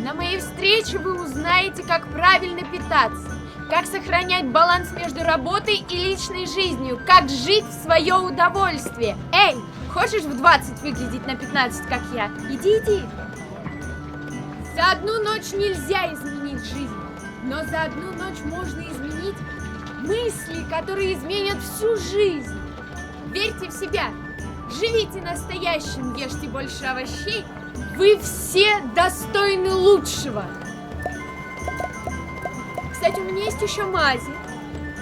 На моей встрече вы узнаете, как правильно питаться, как сохранять баланс между работой и личной жизнью, как жить в свое удовольствие. Эй, хочешь в 20 выглядеть на 15, как я? Иди. За одну ночь нельзя изменить жизнь, но за одну ночь можно изменить мысли, которые изменят всю жизнь. Верьте в себя, живите настоящим, ешьте больше овощей. Вы все достойны лучшего. Кстати, у меня есть еще мази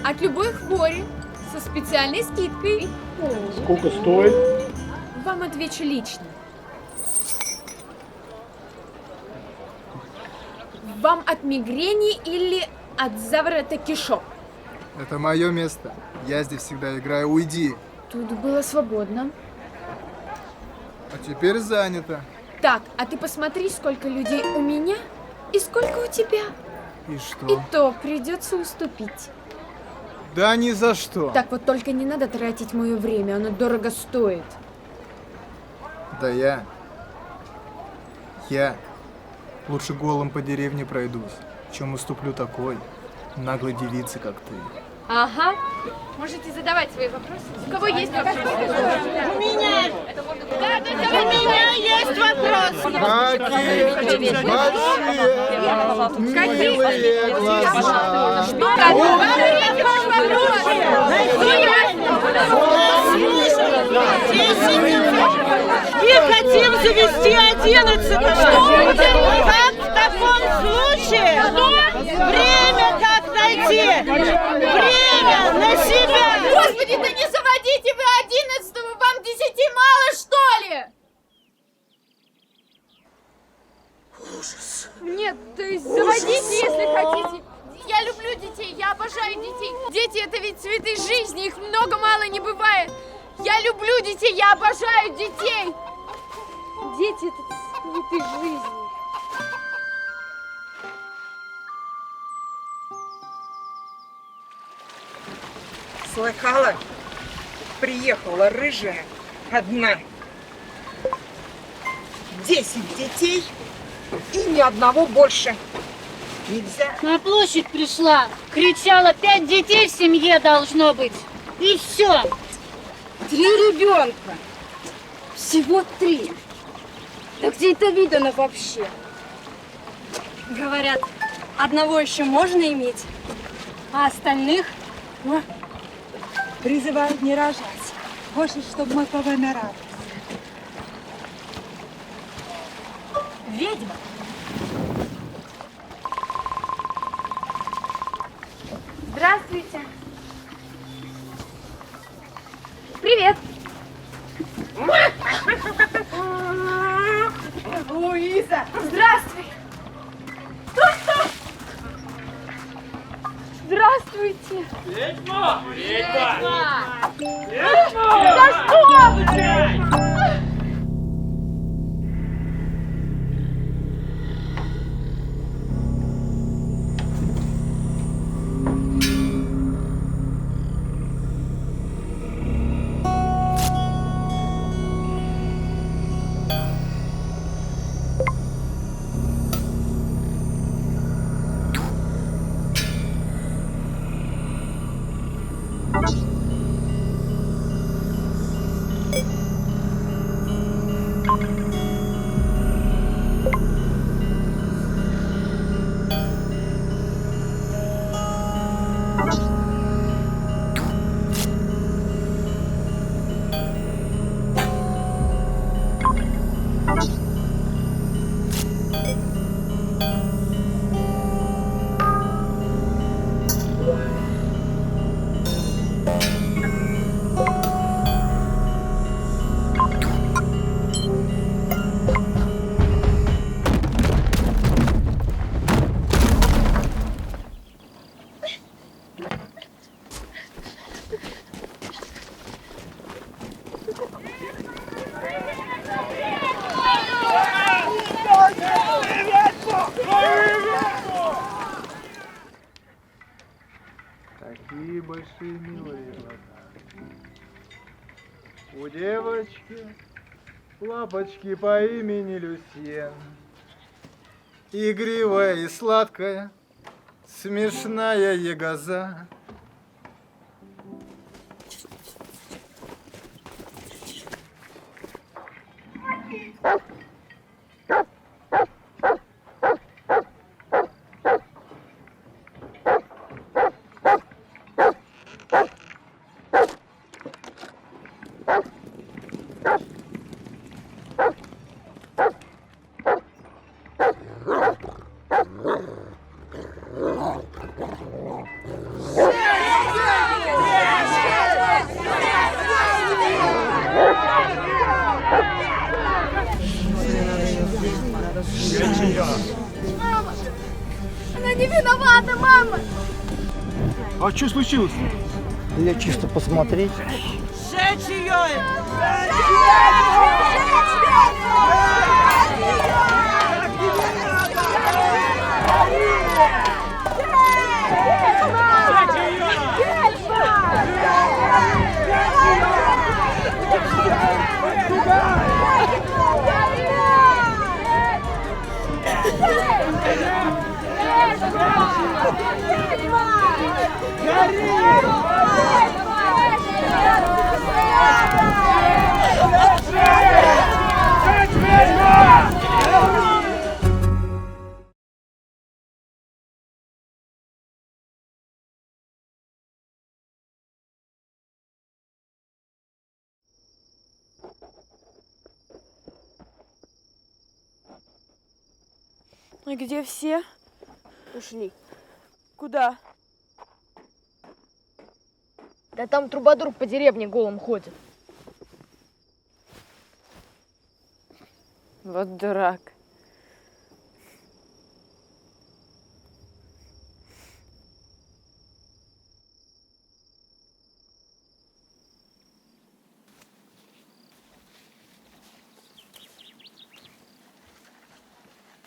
от любой хвори со специальной скидкой. Сколько стоит? Вам отвечу лично. Вам от мигрени или от заворота кишок? Это мое место. Я здесь всегда играю. Уйди. Тут было свободно. А теперь занято. Так, а ты посмотри, сколько людей у меня и сколько у тебя. И что? И то придется уступить. Да ни за что. Так вот только не надо тратить мое время, оно дорого стоит. Да я лучше голым по деревне пройдусь, чем уступлю такой наглой девице, как ты. Ага. Можете задавать свои вопросы. У кого есть вопросы? У меня есть вопрос. Какие большие, милые глаза. Мы хотим завести 11-го. Как в таком случае? Время как найти? Время на себя. Господи, да не заводите вы 11-го, вам 10 мало, что ли? Ужас. Нет, то есть заводите, если хотите. Я люблю детей, я обожаю детей. Дети — это ведь цветы жизни, их много-мало не бывает. Я люблю детей, я обожаю детей. Дети — это цветы жизни. Слыхала? Приехала рыжая одна. 10 детей и ни одного больше. Нельзя. На площадь пришла, кричала, 5 детей в семье должно быть. И все. 3 ребенка. Всего 3. Да где это видано вообще? Говорят, одного еще можно иметь, а остальных призывают не рожать. Хочет, чтобы мы повымирали. ведьма. Здравствуйте. Привет. Луиза! Здравствуй. Здравствуйте. Ведьма! Ведьма! Ведьма! За что? Такие большие милые глаза. У девочки лапочки по имени Люсьен. Игривая и сладкая, смешная ягоза. Она не виновата, мама! А что случилось? Я чисто посмотреть. Сжечь ее! А где все? Ушли. Куда? Да там трубадур по деревне голым ходит. Вот дурак.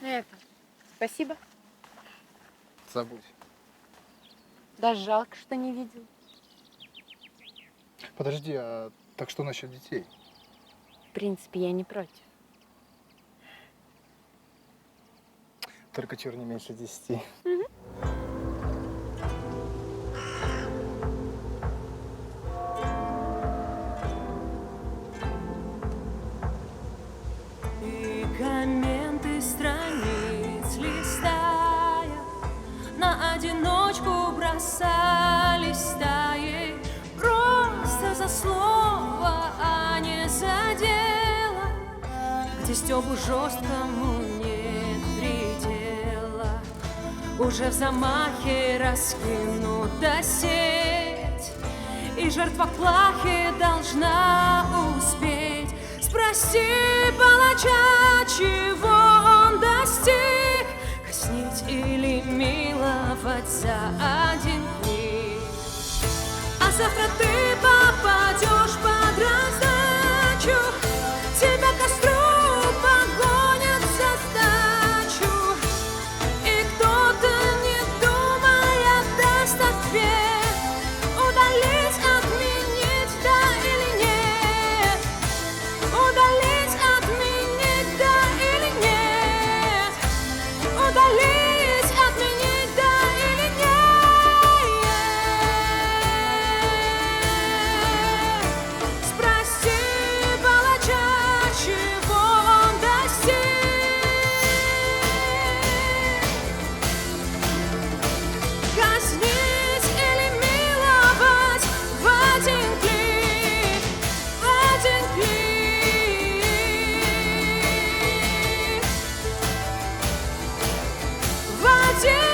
Это. Спасибо. Забудь. Даже жалко, что не видел. Подожди, а так что насчет детей? В принципе, я не против. Только чур не меньше 10. Комменты страниц листая, на одиночку бросались стаи. Просто за слово, а не за дело, где стёбу жесткому нет предела. Уже в замахе раскинута сеть, и жертва плахи должна успеть. Спроси палача, чего он достиг, казнить или миловать за один миг. А завтра ты попадешь под раздачу, тебя к костру погонят за сдачу, и кто-то, не думая, даст ответ: удалить, отменить, да или нет. Удалить, отменить, да или нет. Удалить, отменить, да или нет. Спроси палача, чего он достиг. Казнить или миловать в один клик, в один клик. В один